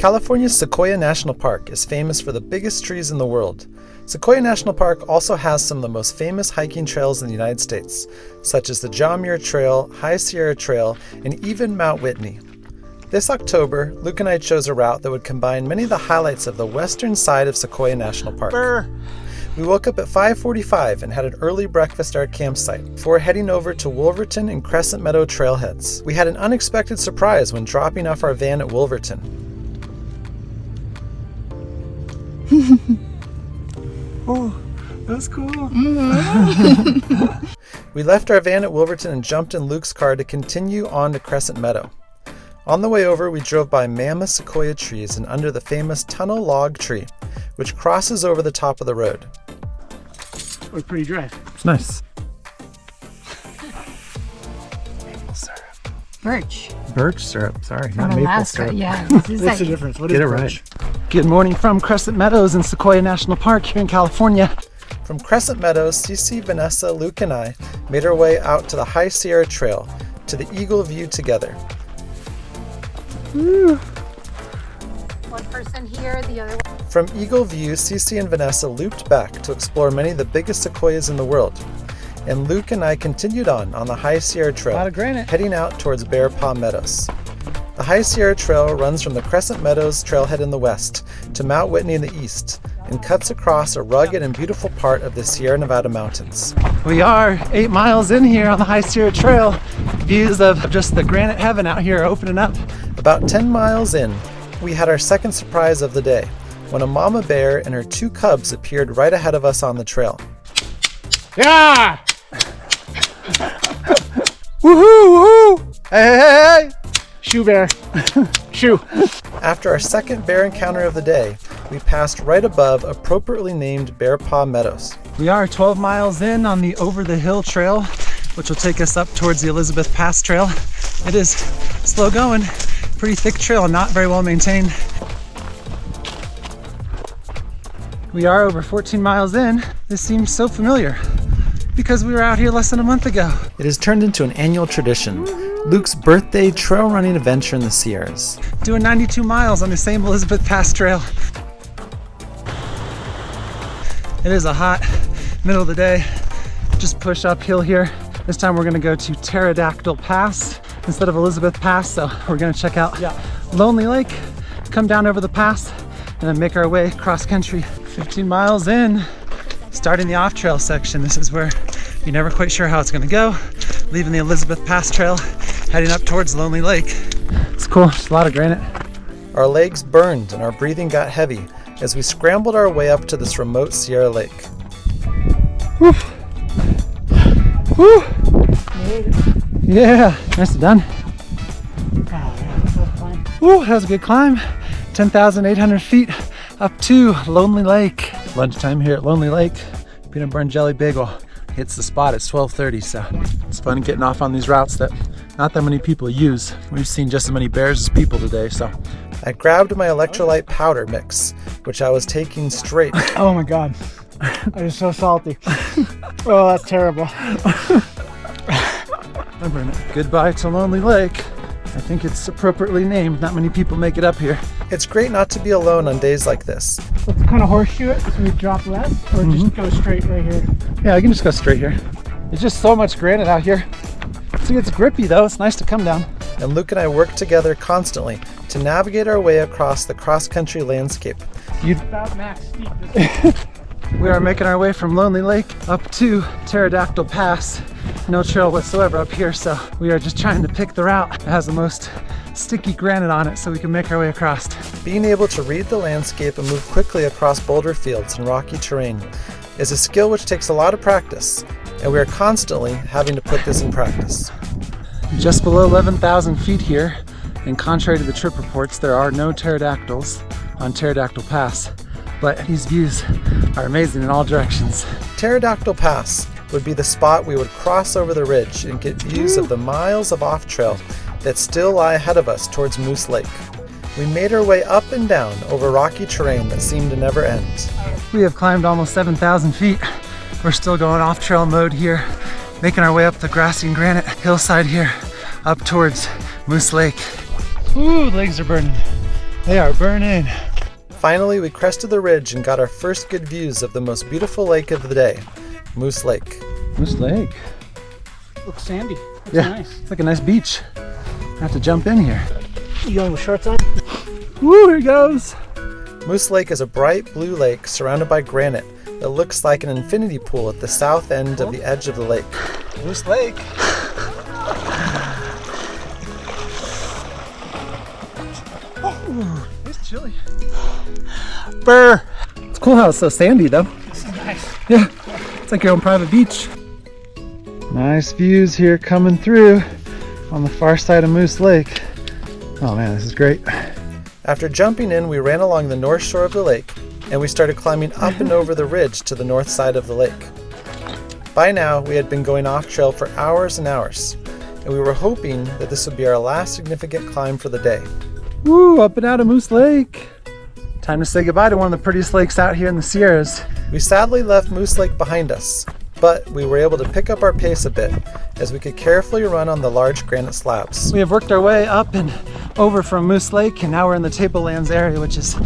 California's Sequoia National Park is famous for the biggest trees in the world. Sequoia National Park also has some of the most famous hiking trails in the United States, such as the John Muir Trail, High Sierra Trail, and even Mount Whitney. This October, Luke and I chose a route that would combine many of the highlights of the western side of Sequoia National Park. We woke up at 5:45 and had an early breakfast at our campsite before heading over to Wolverton and Crescent Meadow trailheads. We had an unexpected surprise when dropping off our van at Wolverton. Oh, that's cool. We left our van at Wolverton and jumped in Luke's car to continue on to Crescent Meadow. On the way over, we drove by mammoth sequoia trees and under the famous tunnel log tree, which crosses over the top of the road. We're pretty dry. It's nice. Maple syrup. Birch. Birch syrup, sorry, From not maple Alaska, syrup. yeah. What's the difference? What is Get it birch? right. Good morning from Crescent Meadows in Sequoia National Park here in California. From Crescent Meadows, Cece, Vanessa, Luke, and I made our way out to the High Sierra Trail to the Eagle View together. One person here, the other one. From Eagle View, Cece and Vanessa looped back to explore many of the biggest sequoias in the world. And Luke and I continued on the High Sierra Trail, heading out towards Bear Paw Meadows. The High Sierra Trail runs from the Crescent Meadows trailhead in the west to Mount Whitney in the east and cuts across a rugged and beautiful part of the Sierra Nevada mountains. We are 8 miles in here on the High Sierra Trail. Views of just the granite heaven out here are opening up. About 10 miles in, we had our second surprise of the day when a mama bear and her 2 cubs appeared right ahead of us on the trail. Yeah! Woohoo! Woohoo! Hey! Shoe bear. Shoe. After our second bear encounter of the day, we passed right above appropriately named Bear Paw Meadows. We are 12 miles in on the Over the Hill Trail, which will take us up towards the Elizabeth Pass Trail. It is slow going, pretty thick trail, not very well maintained. We are over 14 miles in. This seems so familiar because we were out here less than a month ago. It has turned into an annual tradition. Luke's birthday trail running adventure in the Sierras. Doing 92 miles on the same Elizabeth Pass Trail. It is a hot middle of the day. Just push uphill here. This time we're gonna go to Pterodactyl Pass instead of Elizabeth Pass. So we're gonna check out Lonely Lake, come down over the pass, and then make our way cross country. 15 miles in, starting the off trail section. This is where you're never quite sure how it's gonna go. Leaving the Elizabeth Pass Trail, heading up towards Lonely Lake. It's cool, there's a lot of granite. Our legs burned and our breathing got heavy as we scrambled our way up to this remote Sierra Lake. Whew. Whew. Yeah, nicely done. Whew, that was a good climb. 10,800 feet up to Lonely Lake. Lunchtime here at Lonely Lake. Peanut butter and jelly bagel hits the spot at 12:30, so it's fun getting off on these routes that not that many people use. We've seen just as many bears as people today, so. I grabbed my electrolyte powder mix, which I was taking straight. Oh my God. That is so salty. Oh, that's terrible. Goodbye to Lonely Lake. I think it's appropriately named. Not many people make it up here. It's great not to be alone on days like this. Let's kind of horseshoe it so we drop less, or just go straight right here. Yeah, I can just go straight here. There's just so much granite out here. So it's grippy though, it's nice to come down. And Luke and I work together constantly to navigate our way across the cross-country landscape. About max speed. We are making our way from Lonely Lake up to Pterodactyl Pass. No trail whatsoever up here, so we are just trying to pick the route that has the most sticky granite on it so we can make our way across. Being able to read the landscape and move quickly across boulder fields and rocky terrain is a skill which takes a lot of practice, and we are constantly having to put this in practice. Just below 11,000 feet here, and contrary to the trip reports, there are no pterodactyls on Pterodactyl Pass, but these views are amazing in all directions. Pterodactyl Pass would be the spot we would cross over the ridge and get views of the miles of off-trail that still lie ahead of us towards Moose Lake. We made our way up and down over rocky terrain that seemed to never end. We have climbed almost 7,000 feet. We're still going off-trail mode here, making our way up the grassy and granite hillside here, up towards Moose Lake. Ooh, legs are burning. They are burning. Finally, we crested the ridge and got our first good views of the most beautiful lake of the day, Moose Lake. Moose Lake. Looks sandy. Looks Yeah, nice. it's like a nice beach. I have to jump in here. You going with shorts on? Woo, here it goes. Moose Lake is a bright blue lake surrounded by granite that looks like an infinity pool at the south end of the edge of the lake. Moose Lake. Oh, it's chilly. Burr. It's cool how it's so sandy though. This is nice. Yeah, it's like your own private beach. Nice views here coming through on the far side of Moose Lake. Oh man, this is great. After jumping in, we ran along the north shore of the lake and we started climbing up and over the ridge to the north side of the lake. By now, we had been going off trail for hours and hours, and we were hoping that this would be our last significant climb for the day. Woo, up and out of Moose Lake. Time to say goodbye to one of the prettiest lakes out here in the Sierras. We sadly left Moose Lake behind us, but we were able to pick up our pace a bit as we could carefully run on the large granite slabs. We have worked our way up and over from Moose Lake, and now we're in the Tablelands area, which is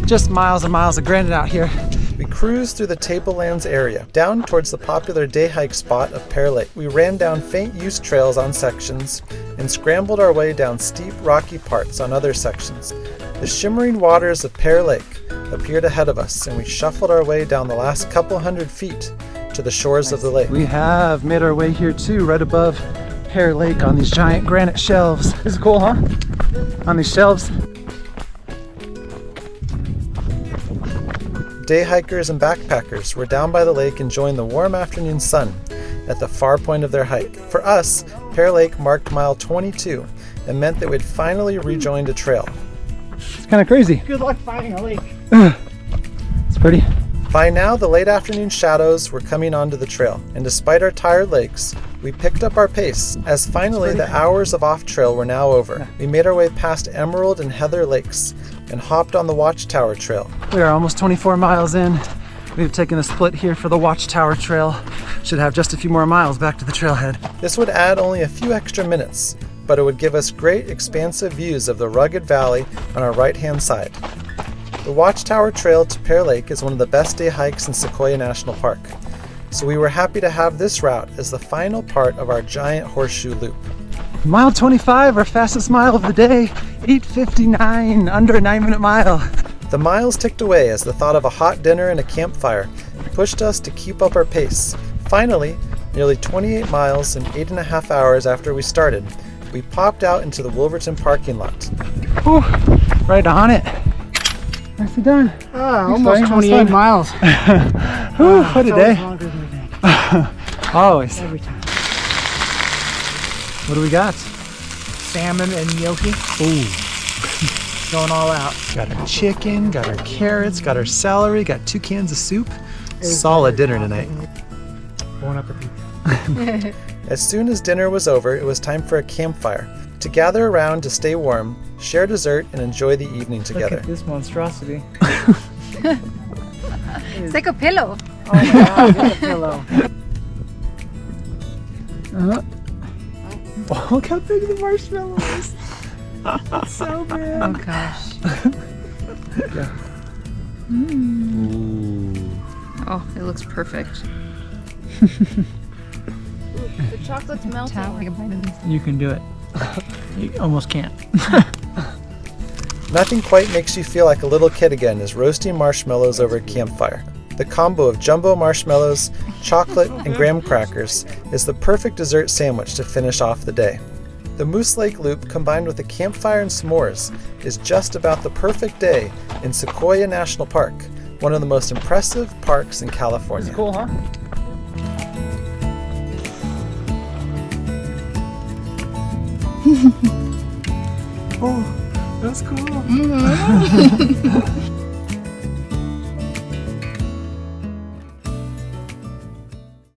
just miles and miles of granite out here. We cruised through the Tablelands area, down towards the popular day hike spot of Pear Lake. We ran down faint use trails on sections and scrambled our way down steep rocky parts on other sections. The shimmering waters of Pear Lake appeared ahead of us, and we shuffled our way down the last couple hundred feet to the shores of the lake. We have made our way here too, right above Pear Lake on these giant granite shelves. This is cool, huh? On these shelves. Day hikers and backpackers were down by the lake enjoying the warm afternoon sun at the far point of their hike. For us, Pear Lake marked mile 22 and meant that we'd finally rejoined a trail. It's kind of crazy. Good luck finding a lake. It's pretty. By now, the late afternoon shadows were coming onto the trail, and despite our tired legs, we picked up our pace as finally the hours of off-trail were now over. We made our way past Emerald and Heather Lakes and hopped on the Watchtower Trail. We are almost 24 miles in. We've taken a split here for the Watchtower Trail. Should have just a few more miles back to the trailhead. This would add only a few extra minutes, but it would give us great expansive views of the rugged valley on our right-hand side. The Watchtower Trail to Pear Lake is one of the best day hikes in Sequoia National Park, so we were happy to have this route as the final part of our giant horseshoe loop. Mile 25, our fastest mile of the day, 8:59, under a 9-minute mile. The miles ticked away as the thought of a hot dinner and a campfire pushed us to keep up our pace. Finally, nearly 28 miles and 8.5 hours after we started, we popped out into the Wolverton parking lot. Whew, right on it. Nicely done. Almost 28 miles. Whew, what a It's always day. longer than we think. Always. Every time. What do we got? Salmon and gnocchi. Ooh. Going all out. Got our chicken, got our carrots, got our celery, got 2 cans of soup. Solid dinner tonight. Bon appetit. As soon as dinner was over, it was time for a campfire to gather around to stay warm, share dessert, and enjoy the evening together. Look at this monstrosity. It's like a pillow. Oh my god, look at the pillow. Oh, look how big the marshmallow is. It's so big. Oh gosh. Oh, it looks perfect. The chocolate's melting. You can do it. You almost can't. Nothing quite makes you feel like a little kid again as roasting marshmallows over a campfire. The combo of jumbo marshmallows, chocolate, and graham crackers is the perfect dessert sandwich to finish off the day. The Moose Lake Loop combined with a campfire and s'mores is just about the perfect day in Sequoia National Park, one of the most impressive parks in California. Cool, huh? Oh, that's cool.